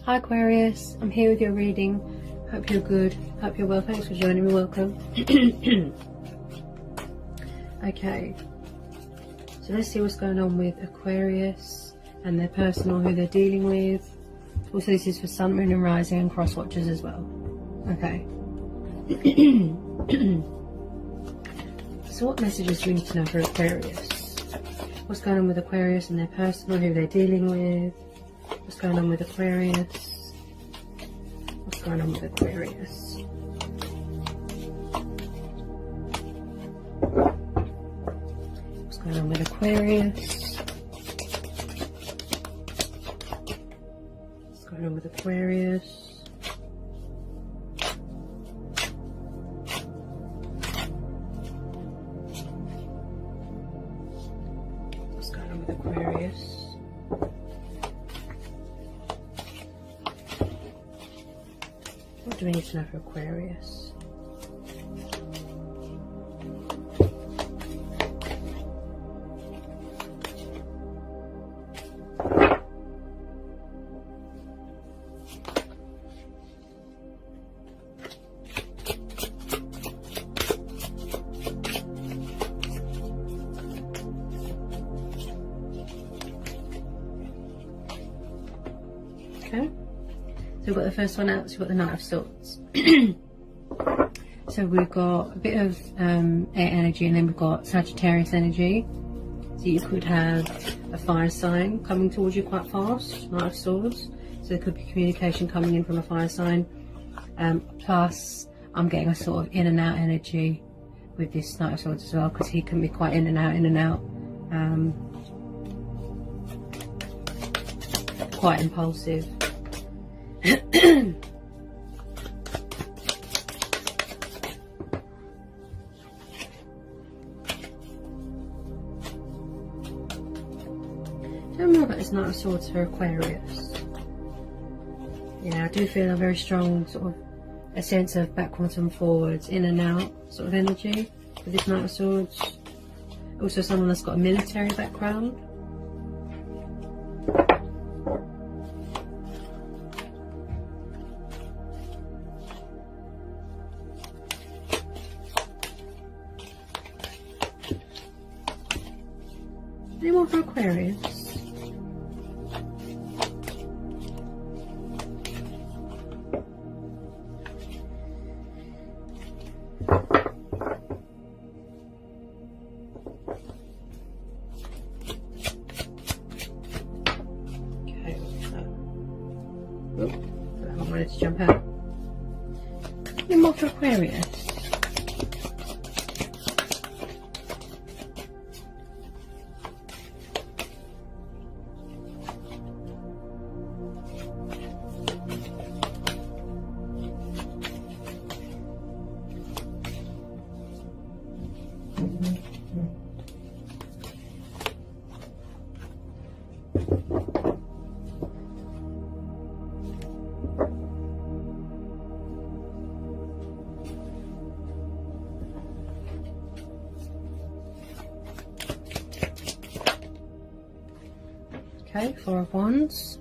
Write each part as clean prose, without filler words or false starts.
Hi Aquarius, I'm here with your reading. Hope you're good, hope you're well. Thanks for joining me, welcome. Okay, so let's see what's going on with Aquarius and their personal, who they're dealing with. Also, this is for Sun, Moon and Rising and cross watchers as well. Okay. So what messages do we need to know for Aquarius? What's going on with Aquarius and their personal, who they're dealing with? What's going on with Aquarius? What's going on with Aquarius? What's going on with Aquarius? What's going on with Aquarius? What's going on with Aquarius? What do we need to know for Aquarius? Okay. So we've got the first one out, so we've got the Knight of Swords. So we've got a bit of air energy, and then we've got Sagittarius energy. So you could have a fire sign coming towards you quite fast, Knight of Swords. So there could be communication coming in from a fire sign. Plus, I'm getting a sort of in and out energy with this Knight of Swords as well, because he can be quite in and out. Quite impulsive. Tell me more about this Knight of Swords for Aquarius. Yeah, I do feel a very strong sort of a sense of backwards and forwards, in and out sort of energy with this Knight of Swords. Also someone that's got a military background. Any more for Aquarius? Okay, oh, that one wanted to jump out. Any more for Aquarius? Okay, Four of Wands.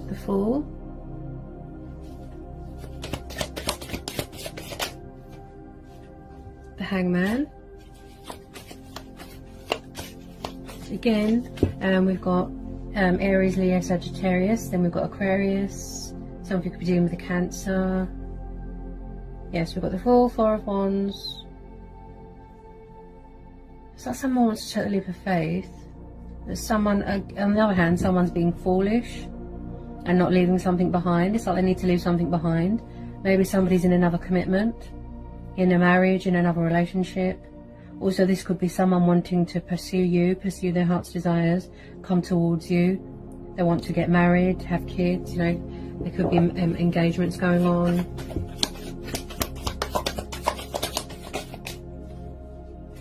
The Fool. The Hangman. Again, we've got Aries, Leo, Sagittarius. Then we've got Aquarius. Some of you could be dealing with a Cancer. Yes, we've got the Fool, Four of Wands. It's like someone wants to take the leap of faith. There's someone, on the other hand, someone's being foolish and not leaving something behind. It's like they need to leave something behind. Maybe somebody's in another commitment, in a marriage, in another relationship. Also, this could be someone wanting to pursue you, pursue their heart's desires, come towards you. They want to get married, have kids, you know. There could be engagements going on.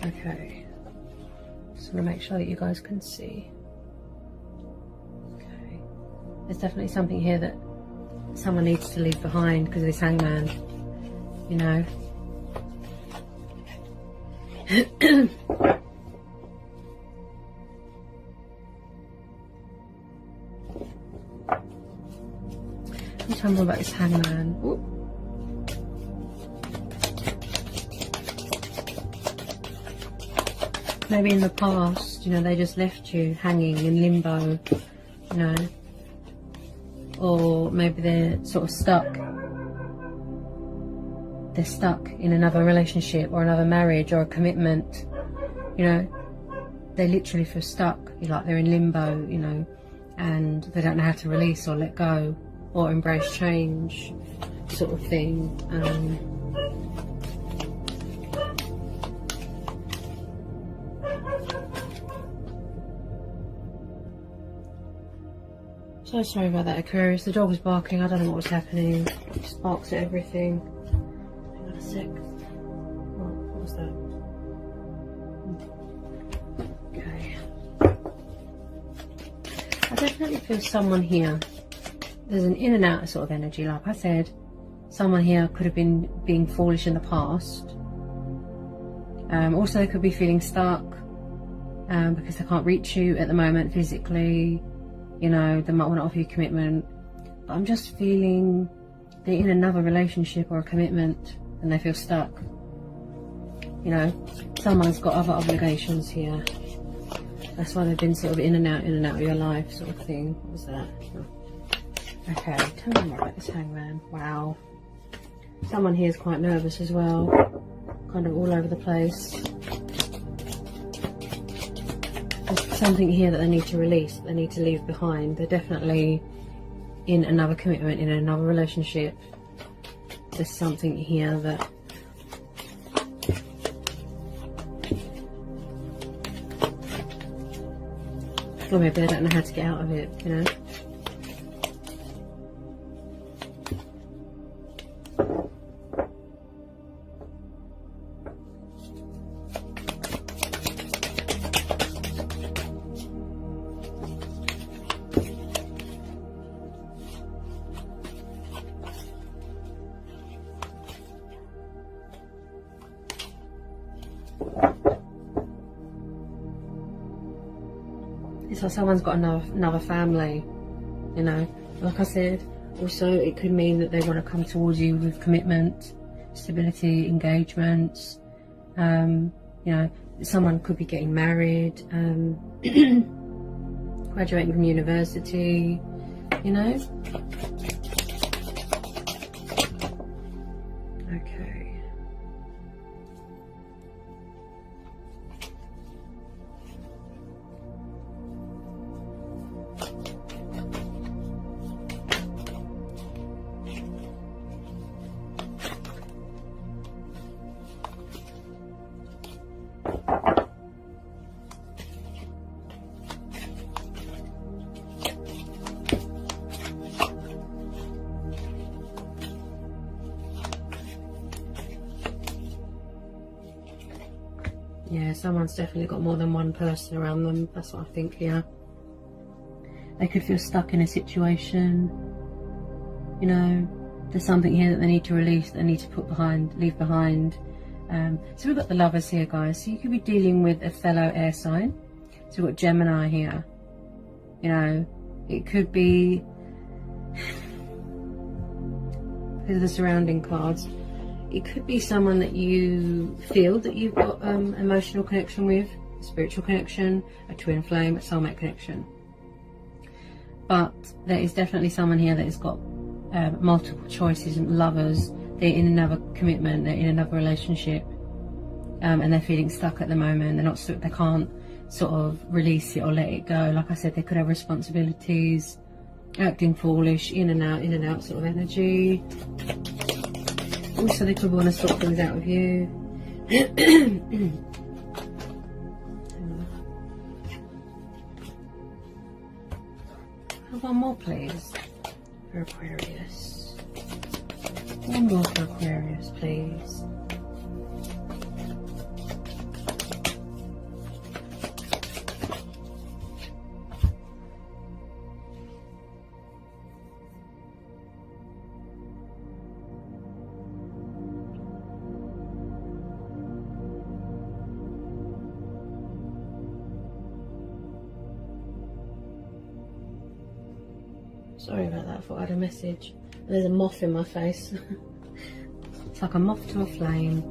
Okay. Just want to make sure that you guys can see. Okay. There's definitely something here that someone needs to leave behind because of this Hangman, you know. tell me more about this hangman? Ooh. Maybe in the past, you know, they just left you hanging in limbo, you know. Or maybe they're sort of stuck. They're stuck in another relationship or another marriage or a commitment, you know. They literally feel stuck, like they're in limbo, you know, and they don't know how to release or let go or embrace change, sort of thing. So sorry about that, Aquarius. The dog was barking. I don't know what was happening. It just barks at everything. Hang on a sec. Oh, what was that? Okay. I definitely feel someone here. There's an in and out sort of energy. Like I said, someone here could have been being foolish in the past. Also, they could be feeling stuck because they can't reach you at the moment physically. You know, they might want to offer you commitment, but I'm just feeling they're in another relationship or a commitment and they feel stuck. You know, someone's got other obligations here. That's why they've been sort of in and out of your life, sort of thing. What was that? Okay, tell me more about this hangman. Wow. Someone here is quite nervous as well, kind of all over the place. There's something here that they need to release, that they need to leave behind. They're definitely in another commitment, in another relationship. There's something here that or maybe they don't know how to get out of it, you know. It's like someone's got another family, you know. Like I said, also it could mean that they want to come towards you with commitment, stability, engagements. You know, someone could be getting married, graduating from university, you know. Okay. Yeah, someone's definitely got more than one person around them. That's what I think here. They could feel stuck in a situation. You know, there's something here that they need to release, that they need to leave behind. So we've got the Lovers here, guys. So you could be dealing with a fellow air sign. So we've got Gemini here. You know, it could be, because of the surrounding cards, it could be someone that you feel that you've got emotional connection with, a spiritual connection, a twin flame, a soulmate connection. But there is definitely someone here that has got multiple choices and lovers. They're in another commitment, they're in another relationship, and they're feeling stuck at the moment. They're not, they can't sort of release it or let it go. Like I said, they could have responsibilities, acting foolish, in and out sort of energy. Also, they could want to sort things out with you. Have one more, please, for Aquarius. One more for Aquarius, please. Sorry about that, I thought I had a message. There's a moth in my face. It's like a moth to a flame.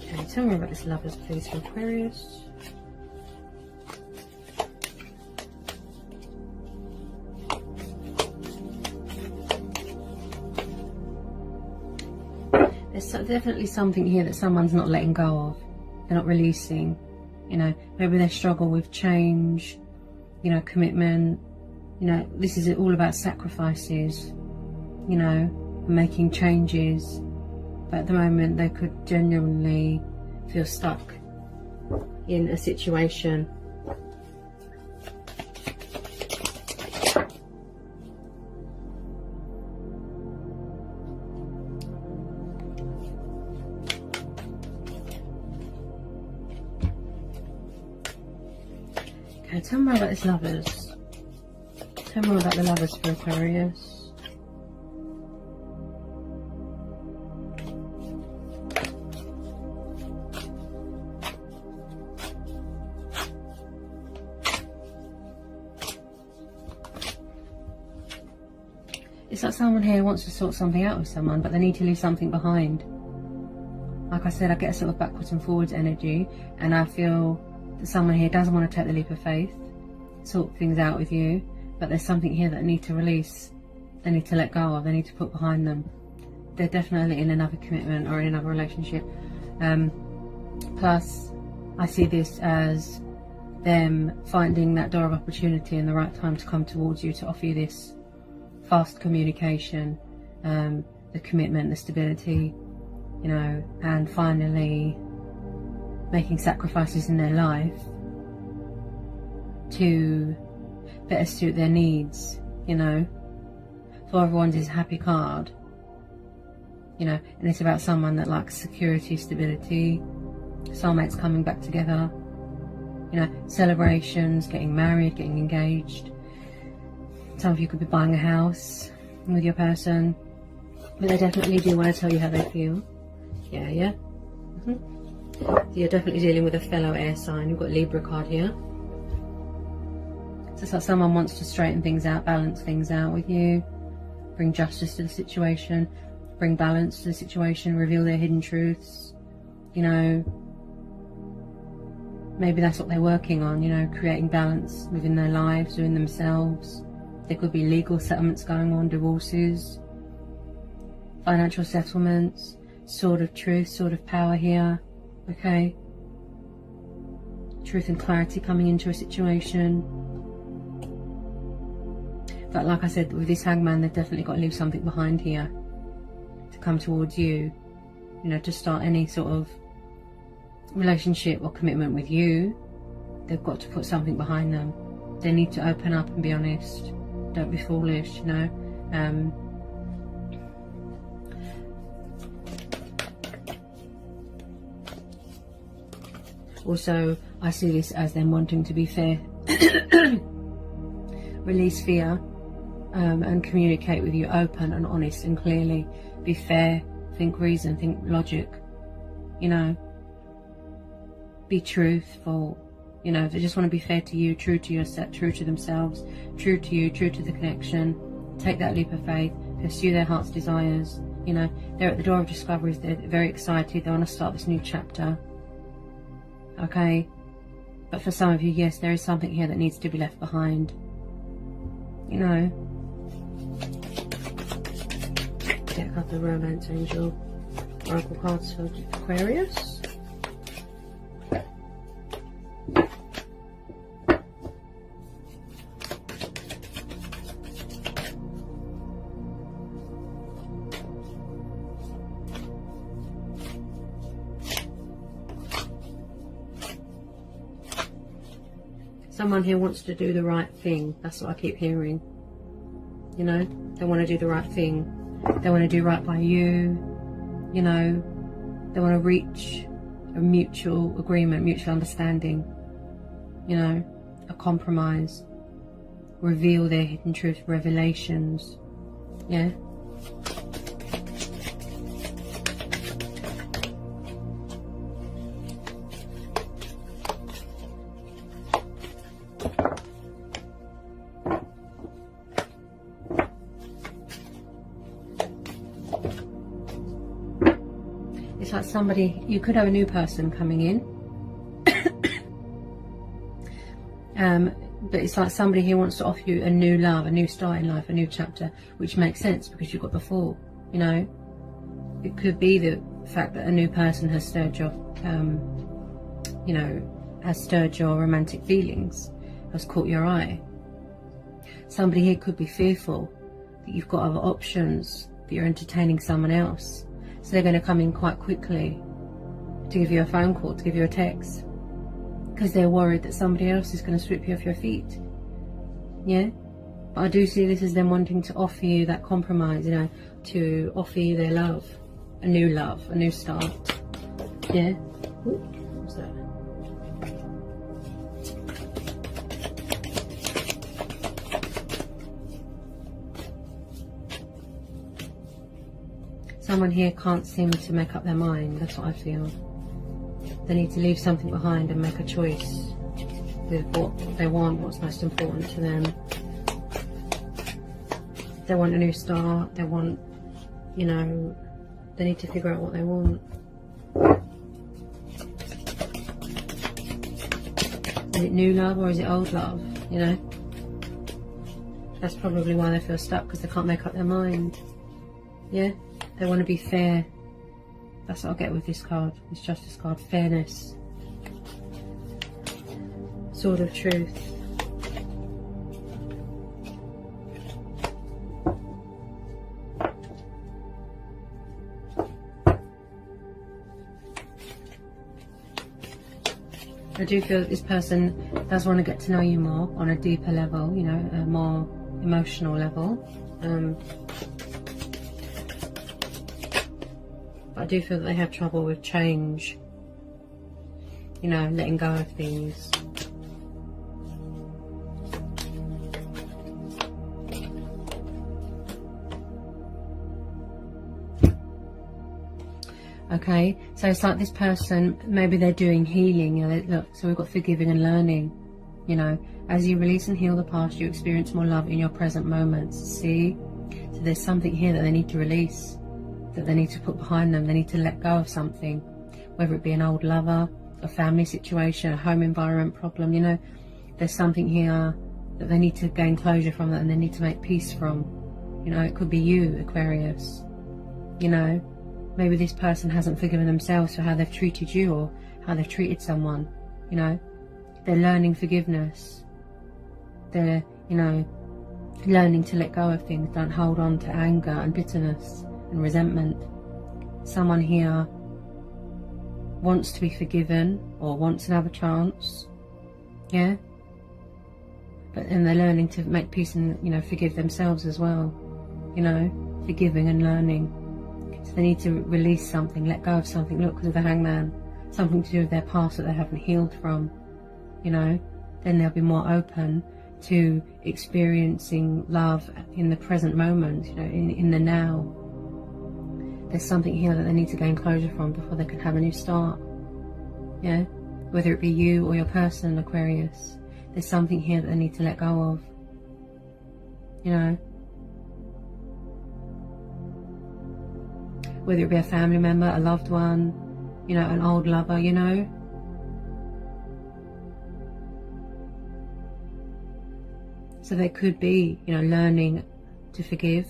Okay, tell me about this Lovers, please, for Aquarius. There's definitely something here that someone's not letting go of. They're not releasing. You know, maybe they struggle with change, you know, commitment. You know, this is all about sacrifices, you know, making changes. But at the moment, they could genuinely feel stuck in a situation. Okay, tell me more about this Lovers. Tell me more about the Lovers for Aquarius. It's like someone here wants to sort something out with someone, but they need to leave something behind. Like I said, I get a sort of backwards and forwards energy, and I feel that someone here doesn't want to take the leap of faith, sort things out with you, but there's something here that they need to release, they need to let go of, they need to put behind them. They're definitely in another commitment or in another relationship. Plus, I see this as them finding that door of opportunity and the right time to come towards you to offer you this fast communication, the commitment, the stability, you know, and finally making sacrifices in their life to better suit their needs, you know. For everyone's is happy card, you know, and it's about someone that likes security, stability, soulmates coming back together, you know, celebrations, getting married, getting engaged. Some of you could be buying a house with your person, but they definitely do want to tell you how they feel. Yeah. So you're definitely dealing with a fellow air sign. You've got Libra card here. So it's like someone wants to straighten things out, balance things out with you, bring justice to the situation, bring balance to the situation, reveal their hidden truths, you know. Maybe that's what they're working on, you know, creating balance within their lives, within themselves. There could be legal settlements going on, divorces, financial settlements, sword of truth, sword of power here, okay? Truth and clarity coming into a situation. But like I said, with this Hangman, they've definitely got to leave something behind here to come towards you, you know, to start any sort of relationship or commitment with you. They've got to put something behind them. They need to open up and be honest. Don't be foolish, you know. Also, I see this as them wanting to be fair. Release fear and communicate with you open and honest and clearly. Be fair, think reason, think logic, you know. Be truthful. You know, they just want to be fair to you, true to yourself, true to themselves, true to you, true to the connection. Take that leap of faith, pursue their heart's desires. You know, they're at the door of discoveries. They're very excited. They want to start this new chapter. Okay? But for some of you, yes, there is something here that needs to be left behind. You know. Get a couple of romance angel oracle cards for Aquarius. Someone here wants to do the right thing. That's what I keep hearing. You know, they want to do the right thing. They want to do right by you. You know, they want to reach a mutual agreement, mutual understanding. You know, a compromise. Reveal their hidden truth, revelations. Yeah. It's like somebody, you could have a new person coming in. But it's like somebody who wants to offer you a new love, a new start in life, a new chapter, which makes sense because you've got the Fool, you know. It could be the fact that a new person has stirred your, you know, has stirred your romantic feelings, has caught your eye. Somebody here could be fearful that you've got other options, that you're entertaining someone else. So they're going to come in quite quickly to give you a phone call, to give you a text, because they're worried that somebody else is going to sweep you off your feet. Yeah? But I do see this as them wanting to offer you that compromise, you know, to offer you their love, a new start. Yeah? Ooh, what's that? Someone here can't seem to make up their mind, that's what I feel. They need to leave something behind and make a choice with what they want, what's most important to them. They want a new start, they want, you know, they need to figure out what they want. Is it new love or is it old love, you know? That's probably why they feel stuck, because they can't make up their mind. Yeah? They want to be fair. That's what I get with this card, this Justice card. Fairness. Sword of Truth. I do feel that this person does want to get to know you more on a deeper level, you know, a more emotional level. I do feel that they have trouble with change, you know, letting go of things. Okay, so it's like this person, maybe they're doing healing, you know, look, so we've got forgiving and learning, you know, as you release and heal the past, you experience more love in your present moments, see? So there's something here that they need to release, that they need to put behind them. They need to let go of something, whether it be an old lover, a family situation, a home environment problem, you know. There's something here that they need to gain closure from, that and they need to make peace from. You know, it could be you, Aquarius. You know, maybe this person hasn't forgiven themselves for how they've treated you or how they've treated someone. You know, they're learning forgiveness. They're, you know, learning to let go of things. Don't hold on to anger and bitterness and resentment. Someone here wants to be forgiven or wants another chance, yeah, and they're learning to make peace and, you know, forgive themselves as well, you know, forgiving and learning. So they need to release something, let go of something. Look, with the Hangman, something to do with their past that they haven't healed from, you know. Then they'll be more open to experiencing love in the present moment, you know, in the now. There's something here that they need to gain closure from before they can have a new start. Yeah? Whether it be you or your person, Aquarius. There's something here that they need to let go of. You know? Whether it be a family member, a loved one, you know, an old lover, you know? So they could be, you know, learning to forgive,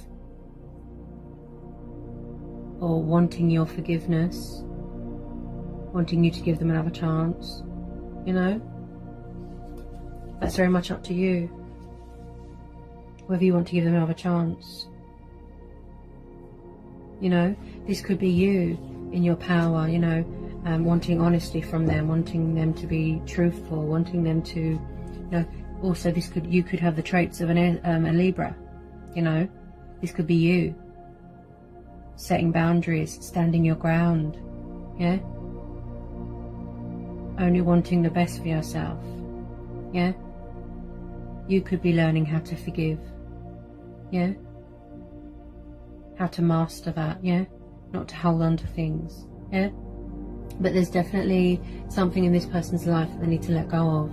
or wanting your forgiveness, wanting you to give them another chance, you know? That's very much up to you, whether you want to give them another chance. You know, this could be you in your power, you know, wanting honesty from them, wanting them to be truthful, wanting them to, you know, also this could, you could have the traits of a Libra, you know, this could be you. Setting boundaries, standing your ground, yeah? Only wanting the best for yourself, yeah? You could be learning how to forgive, yeah? How to master that, yeah? Not to hold on to things, yeah? But there's definitely something in this person's life that they need to let go of,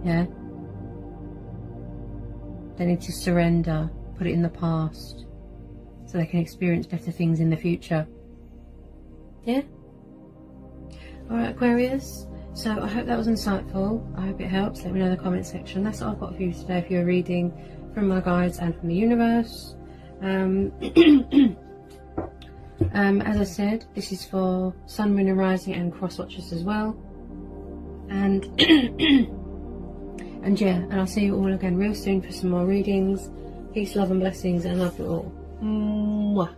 yeah? They need to surrender, put it in the past, so they can experience better things in the future. Yeah? Alright, Aquarius, so I hope that was insightful. I hope it helps. Let me know in the comment section. That's all I've got for you today if you're reading from my guides and from the universe. As I said, this is for Sun, Moon and Rising and cross watchers as well. And and yeah, and I'll see you all again real soon for some more readings. Peace, love and blessings, and I love you all. Mwah.